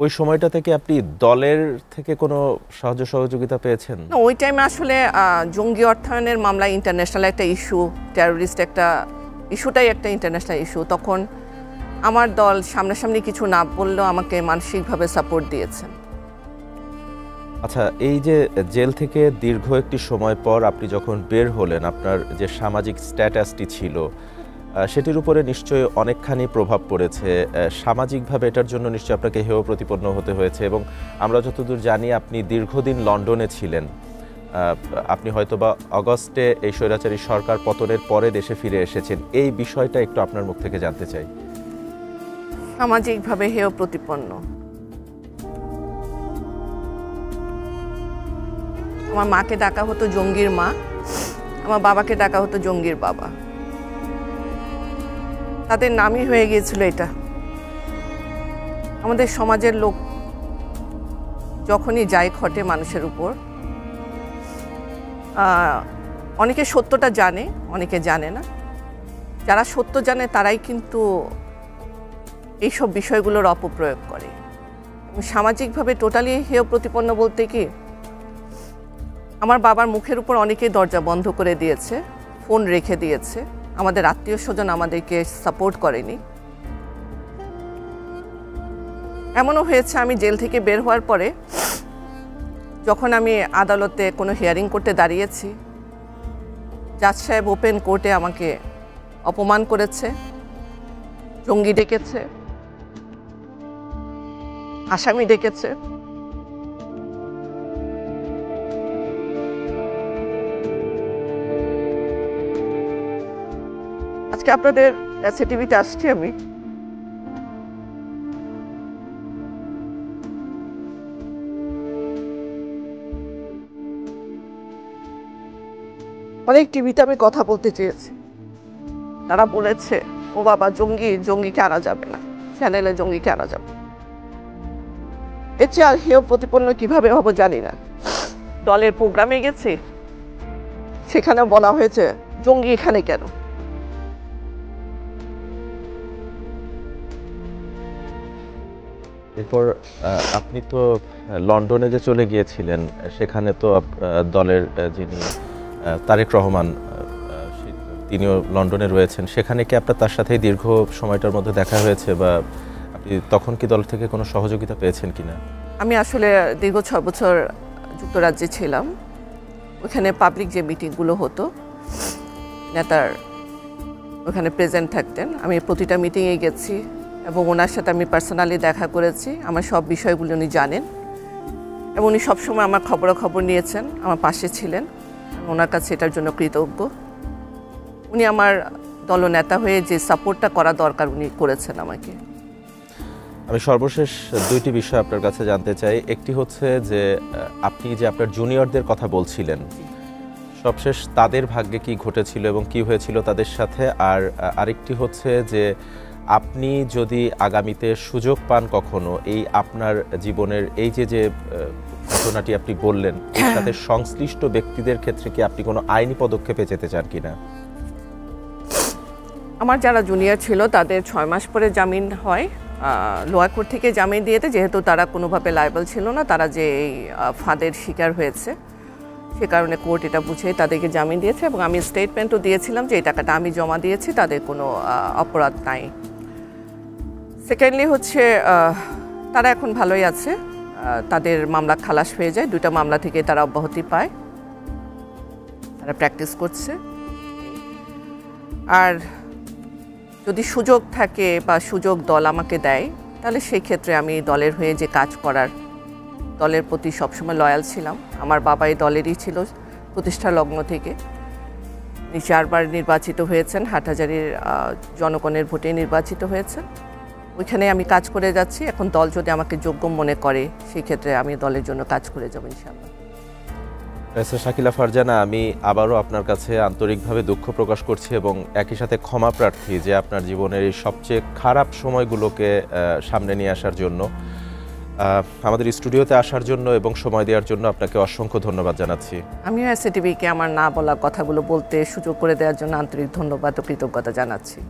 ওই সময়টা থেকে আপনি দলের থেকে কোনো সাহায্য সহযোগিতা পেয়েছেন? না, ওই টাইমে আসলে জঙ্গি অর্থায়নের মামলা ইন্টারন্যাশনাল একটা ইস্যু, টেরোরিস্ট একটা ইস্যুটাই একটা ইন্টারন্যাশনাল ইস্যু। তখন আমার দল সামনাসামনি কিছু না বললেও আমাকে মানসিকভাবে সাপোর্ট দিয়েছেন। আচ্ছা, এই যে জেল থেকে দীর্ঘ একটি সময় পর আপনি যখন বের হলেন, আপনার যে সামাজিক স্ট্যাটাসটি ছিল সেটির উপরে নিশ্চয়ই অনেকখানি প্রভাব পড়েছে। সামাজিকভাবে এটার জন্য নিশ্চয়ই আপনাকে হেয় প্রতিপন্ন হতে হয়েছে এবং আমরা যতদূর জানি আপনি দীর্ঘদিন লন্ডনে ছিলেন। আপনি হয়তোবা অগস্টে এই স্বৈরাচারী সরকার পতনের পরে দেশে ফিরে এসেছেন। এই বিষয়টা একটু আপনার মুখ থেকে জানতে চাই। সামাজিকভাবে হেয় প্রতিপন্ন, আমার মাকে ডাকা হতো জঙ্গির মা, আমার বাবাকে ডাকা হতো জঙ্গির বাবা। তাদের নামই হয়ে গিয়েছিল এটা। আমাদের সমাজের লোক যখনই যায় খটে মানুষের উপর, অনেকে সত্যটা জানে, অনেকে জানে না। যারা সত্য জানে তারাই কিন্তু এইসব বিষয়গুলোর অপপ্রয়োগ করে। সামাজিকভাবে টোটালি হেয় প্রতিপন্ন বলতে কি, আমার বাবার মুখের উপর অনেকেই দরজা বন্ধ করে দিয়েছে, ফোন রেখে দিয়েছে। আমাদের আত্মীয় স্বজন আমাদেরকে সাপোর্ট করেনি। এমনও হয়েছে আমি জেল থেকে বের হওয়ার পরে যখন আমি আদালতে কোনো হিয়ারিং করতে দাঁড়িয়েছি, জাজ সাহেব ওপেন কোর্টে আমাকে অপমান করেছে, জঙ্গি ডেকেছে, আসামি ডেকেছে। আজকে আপনাদের এসএটিভিতে আসছি আমি। অনেক টিভিতে আমি কথা বলতে চেয়েছি, তারা বলেছে ও বাবা জঙ্গিকে আনা যাবে না, চ্যানেলে জঙ্গিকে আনা যাবে। এর চেয়ে আর হেয় প্রতিপন্ন কিভাবে হবো জানি না। দলের প্রোগ্রামে গেছি, সেখানে বলা হয়েছে জঙ্গি এখানে কেন। এরপর আপনি তো লন্ডনে যে চলে গিয়েছিলেন, সেখানে তো দলের যিনি তারেক রহমান, তিনিও লন্ডনে রয়েছেন। সেখানে কি আপনার তার সাথে দীর্ঘ সময়টার মধ্যে দেখা হয়েছে, বা আপনি তখন কি দল থেকে কোনো সহযোগিতা পেয়েছেন কিনা? আমি আসলে দীর্ঘ 6 বছর যুক্তরাজ্যে ছিলাম। ওখানে পাবলিক যে মিটিংগুলো হতো, নেতার ওখানে প্রেজেন্ট থাকতেন। আমি প্রতিটা মিটিংয়ে গেছি এবং ওনার সাথে আমি পার্সোনালি দেখা করেছি। আমার সব বিষয়গুলো উনি জানেন এবং উনি সবসময় আমার খবরাখবর নিয়েছেন, আমার পাশে ছিলেন। ওনার কাছে এটার জন্য কৃতজ্ঞ। উনি আমার দলনেতা হয়ে যে সাপোর্টটা করা দরকার উনি করেছেন আমাকে। আমি সর্বশেষ দুইটি বিষয় আপনার কাছে জানতে চাই। একটি হচ্ছে যে আপনি যে আপনার জুনিয়রদের কথা বলছিলেন, সবশেষ তাদের ভাগ্যে কি ঘটেছিল এবং কি হয়েছিল তাদের সাথে, আর আরেকটি হচ্ছে যে আপনি যদি আগামীতে সুযোগ পান কখনো, এই আপনার জীবনের এই যে ঘটনাটি আপনি বললেন, এর সাথে সংশ্লিষ্ট ব্যক্তিদের ক্ষেত্রে কি আপনি কোনো আইনি পদক্ষেপে যেতে চান কিনা? আমার যারা জুনিয়র ছিল তাদের 6 মাস পরে জামিন হয়। লোয়ার কোর্ট থেকে জামিন দিয়েতে, যেহেতু তারা কোনোভাবে লায়াবল ছিল না, তারা যে এই ফাঁদের শিকার হয়েছে, সে কারণে কোর্ট এটা বুঝে তাদেরকে জামিন দিয়েছে এবং আমি স্টেটমেন্টও দিয়েছিলাম যে এই টাকাটা আমি জমা দিয়েছি, তাদের কোনো অপরাধ নাই। সেকেন্ডলি হচ্ছে তারা এখন ভালোই আছে, তাদের মামলা খালাস হয়ে যায়। 2টা মামলা থেকে তারা অব্যাহতি পায়, তারা প্র্যাকটিস করছে। আর যদি সুযোগ থাকে বা সুযোগ দল আমাকে দেয়, তাহলে সেই ক্ষেত্রে আমি দলের হয়ে যে কাজ করার, দলের প্রতি সবসময় লয়াল ছিলাম। আমার বাবা এই দলেরই ছিল প্রতিষ্ঠা লগ্ন থেকে। উনি 4 বার নির্বাচিত হয়েছেন, হাটহাজারীর জনগণের ভোটে নির্বাচিত হয়েছেন। ওইখানে আমি কাজ করে যাচ্ছি। এখন দল যদি আমাকে যোগ্য মনে করে, সেই ক্ষেত্রে আমি দলের জন্য কাজ করে যাব ইনশাআল্লাহ। শাকিলা ফারজানা, আমি আবারও আপনার কাছে আন্তরিকভাবে দুঃখ প্রকাশ করছি এবং একই সাথে ক্ষমা প্রার্থী যে আপনার জীবনের এই সবচেয়ে খারাপ সময়গুলোকে সামনে নিয়ে আসার জন্য, আমাদের স্টুডিওতে আসার জন্য এবং সময় দেওয়ার জন্য আপনাকে অসংখ্য ধন্যবাদ জানাচ্ছি। আমিও এসএটিভিকে আমার না বলা কথাগুলো বলতে সুযোগ করে দেওয়ার জন্য আন্তরিক ধন্যবাদ ও কৃতজ্ঞতা জানাচ্ছি।